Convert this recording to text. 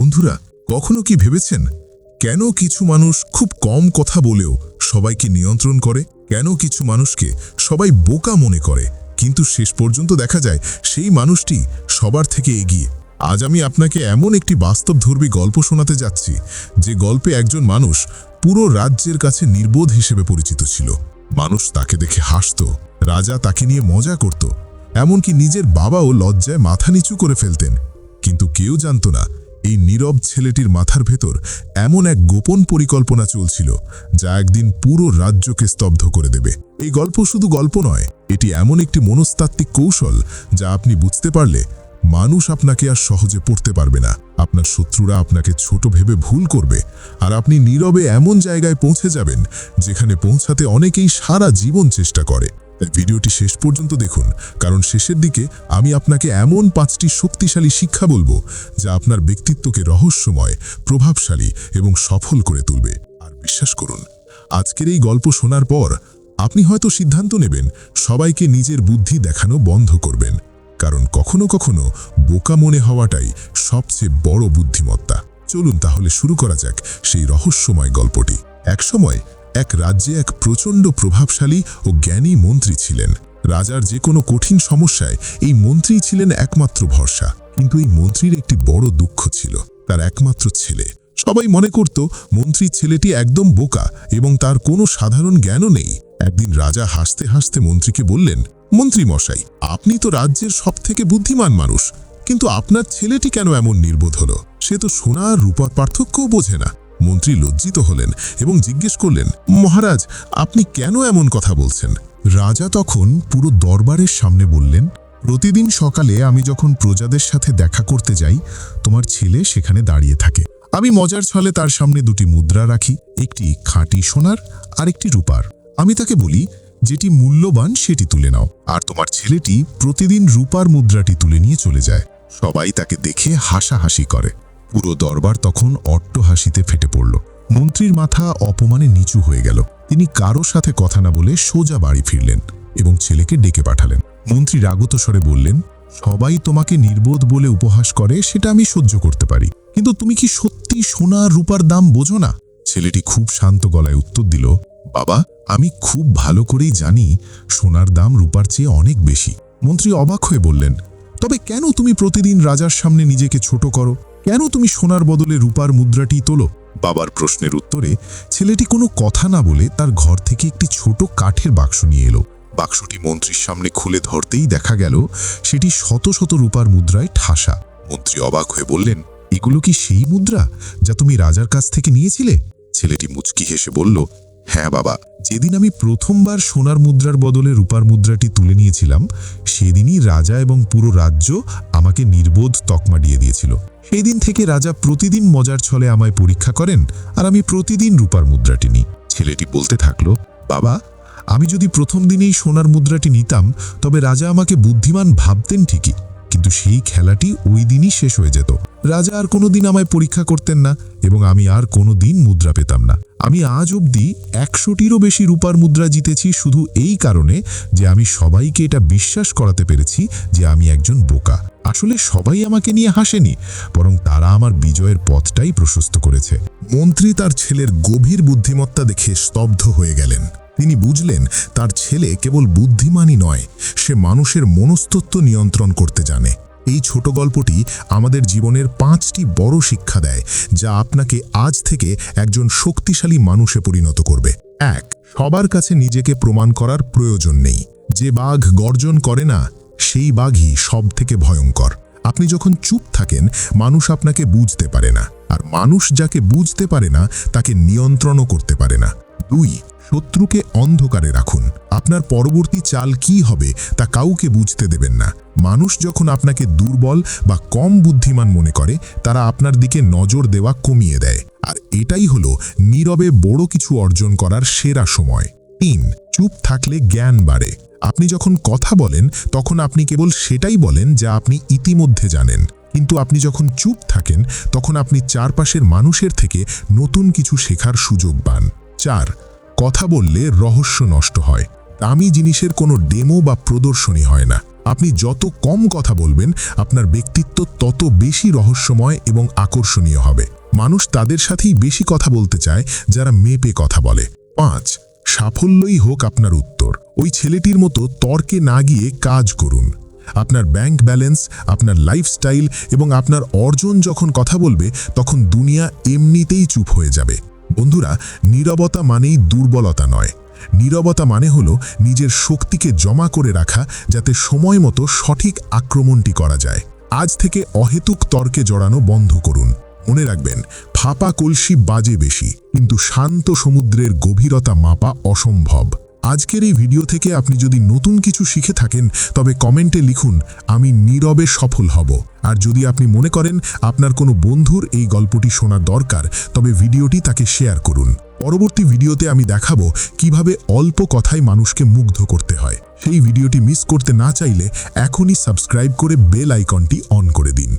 বন্ধুরা, কখনো কি ভেবেছেন কেন কিছু মানুষ খুব কম কথা বলেও সবাইকে নিয়ন্ত্রণ করে? কেন কিছু মানুষকে সবাই বোকা মনে করে, কিন্তু শেষ পর্যন্ত দেখা যায় সেই মানুষটি সবার থেকে এগিয়ে? আজ আমি আপনাকে এমন একটি বাস্তবধর্মী গল্প শোনাতে যাচ্ছি, যে গল্পে একজন মানুষ পুরো রাজ্যের কাছে নির্বোধ হিসেবে পরিচিত ছিল। মানুষ তাকে দেখে হাসত, রাজা তাকে নিয়ে মজা করত, এমনকি নিজের বাবাও লজ্জায় মাথা নিচু করে ফেলতেন। কিন্তু কেউ জানত না এই নীরব ছেলেটির মাথার ভেতর এমন এক গোপন পরিকল্পনা চলছিল, যা একদিন পুরো রাজ্যকে স্তব্ধ করে দেবে। এই গল্প শুধু গল্প নয়, এটি এমন একটি মনস্তাত্ত্বিক কৌশল যা আপনি বুঝতে পারলে মানুষ আপনাকে আর সহজে পড়তে পারবে না। আপনার শত্রুরা আপনাকে ছোট ভেবে ভুল করবে, আর আপনি নীরবে এমন জায়গায় পৌঁছে যাবেন যেখানে পৌঁছাতে অনেকেই সারা জীবন চেষ্টা করে। তাই ভিডিওটি শেষ পর্যন্ত দেখুন, কারণ শেষের দিকে আমি আপনাকে এমন 5টি শক্তিশালী শিক্ষা বলবো যা আপনার ব্যক্তিত্বকে রহস্যময়, প্রভাবশালী এবং সফল করে তুলবে। আর বিশ্বাস করুন, আজকের এই গল্প শোনার পর আপনি হয়তো সিদ্ধান্ত নেবেন সবাইকে নিজের বুদ্ধি দেখানো বন্ধ করবেন, কারণ কখনো কখনো বোকা মনে হওয়াটাই সবচেয়ে বড় বুদ্ধিমত্তা। চলুন তাহলে শুরু করা যাক সেই রহস্যময় গল্পটি। একসময় এক রাজ্যে এক প্রচণ্ড প্রভাবশালী ও জ্ঞানী মন্ত্রী ছিলেন। রাজার যে কোনো কঠিন সমস্যায় এই মন্ত্রীই ছিলেন একমাত্র ভরসা। কিন্তু এই মন্ত্রীর একটি বড় দুঃখ ছিল, তার একমাত্র ছেলে। সবাই মনে করত মন্ত্রীর ছেলেটি একদম বোকা এবং তার কোনো সাধারণ জ্ঞানও নেই। একদিন রাজা হাসতে হাসতে মন্ত্রীকে বললেন, মন্ত্রী মশাই, আপনি তো রাজ্যের সবথেকে বুদ্ধিমান মানুষ, কিন্তু আপনার ছেলেটি কেন এমন নির্বোধ হলো? সে তো সোনা আর রূপার পার্থক্যও বোঝে না। মন্ত্রী লজ্জিত হলেন এবং জিজ্ঞেস করলেন, মহারাজ, আপনি কেন এমন কথা বলছেন? রাজা তখন পুরো দরবারের সামনে বললেন, প্রতিদিন সকালে আমি যখন প্রজাদের সাথে দেখা করতে যাই, তোমার ছেলে সেখানে দাঁড়িয়ে থাকে। আমি মজার ছলে তার সামনে 2টি মুদ্রা রাখি, একটি খাঁটি সোনার আর একটি রূপার। আমি তাকে বলি, যেটি মূল্যবান সেটি তুলে নাও। আর তোমার ছেলেটি প্রতিদিন রূপার মুদ্রাটি তুলে নিয়ে চলে যায়। সবাই তাকে দেখে হাসাহাসি করে। পুরো দরবার তখন অট্টহাসিতে ফেটে পড়ল। মন্ত্রীর মাথা অপমানে নিচু হয়ে গেল। তিনি কারো সাথে কথা না বলে সোজা বাড়ি ফিরলেন এবং ছেলেকে ডেকে পাঠালেন। মন্ত্রী রাগত স্বরে বললেন, সবাই তোমাকে নির্বোধ বলে উপহাস করে, সেটা আমি সহ্য করতে পারি, কিন্তু তুমি কি সত্যি সোনা আর রূপার দাম বোঝো না? ছেলেটি খুব শান্ত গলায় উত্তর দিল, বাবা, আমি খুব ভালো করেই জানি সোনার দাম রূপার চেয়ে অনেক বেশি। মন্ত্রী অবাক হয়ে বললেন, তবে কেন তুমি প্রতিদিন রাজার সামনে নিজেকে ছোট করো? কেন তুমি সোনার বদলে রূপার মুদ্রাটি তোলো? বাবার প্রশ্নের উত্তরে ছেলেটি কোনো কথা না বলে তার ঘর থেকে একটি ছোট কাঠের বাক্স নিয়ে এলো। বাক্সটি মন্ত্রীর সামনে খুলে ধরতেই দেখা গেল সেটি শত শত রূপার মুদ্রায় ঠাসা। মন্ত্রী অবাক হয়ে বললেন, এগুলো কি সেই মুদ্রা যা তুমি রাজার কাছ থেকে নিয়েছিলে? ছেলেটি মুচকি হেসে বলল, হ্যাঁ বাবা, যেদিন আমি প্রথমবার সোনার মুদ্রার বদলে রূপার মুদ্রাটি তুলে নিয়েছিলাম, সেদিনই রাজা এবং পুরো রাজ্য আমাকে নির্বোধ তকমা দিয়ে দিয়েছিল। সেই দিন থেকে রাজা প্রতিদিন মজার ছলে আমায় পরীক্ষা করেন, আর আমি প্রতিদিন রূপার মুদ্রাটি নিই। ছেলেটি বলতে থাকলো, বাবা, আমি যদি প্রথম দিনেই সোনার মুদ্রাটি নিতাম, তবে রাজা আমাকে বুদ্ধিমান ভাবতেন ঠিকই, কিন্তু সেই খেলাটি ওই দিনই শেষ হয়ে যেত। রাজা আর কোনোদিন আমায় পরীক্ষা করতেন না এবং আমি আর কোনোদিন মুদ্রা পেতাম না। আমি আজ অবধি 100টিরও বেশি রূপার মুদ্রা জিতেছি, শুধু এই কারণে যে আমি সবাইকে এটা বিশ্বাস করাতে পেরেছি যে আমি একজন বোকা। আসলে সবাই আমাকে নিয়ে হাসেনি, বরং তারা আমার বিজয়ের পথটাই প্রশস্ত করেছে। মন্ত্রী তার ছেলের গভীর বুদ্ধিমত্তা দেখে স্তব্ধ হয়ে গেলেন। তিনি বুঝলেন তার ছেলে কেবল বুদ্ধিমানই নয়, সে মানুষের মনস্তত্ত্ব নিয়ন্ত্রণ করতে জানে। এই ছোট গল্পটি আমাদের জীবনের 5টি বড় শিক্ষা দেয়, যা আপনাকে আজ থেকে একজন শক্তিশালী মানুষে পরিণত করবে। 1. সবার কাছে নিজেকে প্রমাণ করার প্রয়োজন নেই। যে বাঘ গর্জন করে না, সেই বাঘই সব থেকে ভয়ঙ্কর। আপনি যখন চুপ থাকেন, মানুষ আপনাকে বুঝতে পারে না, আর মানুষ যাকে বুঝতে পারে না তাকে নিয়ন্ত্রণও করতে পারে না। 2. শত্রুকে অন্ধকারে রাখুন। আপনার পরবর্তী চাল কি হবে তা কাউকে বুঝতে দেবেন না। মানুষ যখন আপনাকে দুর্বল বা কম বুদ্ধিমান মনে করে, তারা আপনার দিকে নজর দেওয়া কমিয়ে দেয়। আর এটাই হলো নীরবে বড় কিছু অর্জন করার সেরা সময়। 3. চুপ থাকলে জ্ঞান বাড়ে। আপনি যখন কথা বলেন, তখন আপনি কেবল সেটাই বলেন যা আপনি ইতিমধ্যে জানেন, কিন্তু আপনি যখন চুপ থাকেন, তখন আপনি চারপাশের মানুষের থেকে নতুন কিছু শেখার সুযোগ পান। 4. কথা বললে রহস্য নষ্ট হয়। দামি জিনিসের কোনো ডেমো বা প্রদর্শনী হয় না। আপনি যত কম কথা বলবেন, আপনার ব্যক্তিত্ব তত বেশি রহস্যময় এবং আকর্ষণীয় হবে। মানুষ তাদের সাথেই বেশি কথা বলতে চায় যারা মেপে কথা বলে। 5. সাফল্যই হোক আপনার উত্তর। ওই ছেলেটির মতো তর্কে না গিয়ে কাজ করুন। আপনার ব্যাংক ব্যালেন্স, আপনার লাইফস্টাইল এবং আপনার অর্জন যখন কথা বলবে, তখন দুনিয়া এমনিতেই চুপ হয়ে যাবে। বন্ধুরা, নীরবতা মানেই দুর্বলতা নয়। নীরবতা মানে হলো নিজের শক্তিকে জমা করে রাখা, যাতে সময় মতো সঠিক আক্রমণটি করা যায়। আজ থেকে অহেতুক তর্কে জড়ানো বন্ধ করুন। মনে রাখবেন, ফাঁপা কলসি বাজে বেশি, কিন্তু শান্ত সমুদ্রের গভীরতা মাপা অসম্ভব। আজকের এই ভিডিও থেকে আপনি যদি নতুন কিছু শিখে থাকেন, তবে কমেন্টে লিখুন, আমি নীরবে সফল হব। আর যদি আপনি মনে করেন আপনার কোনো বন্ধুর এই গল্পটি শোনা দরকার, তবে ভিডিওটি তাকে শেয়ার করুন। পরবর্তী ভিডিওতে আমি দেখাবো কিভাবে অল্প কথায় মানুষকে মুগ্ধ করতে হয়। সেই ভিডিওটি মিস করতে না চাইলে এখনই সাবস্ক্রাইব করে বেল আইকনটি অন করে দিন।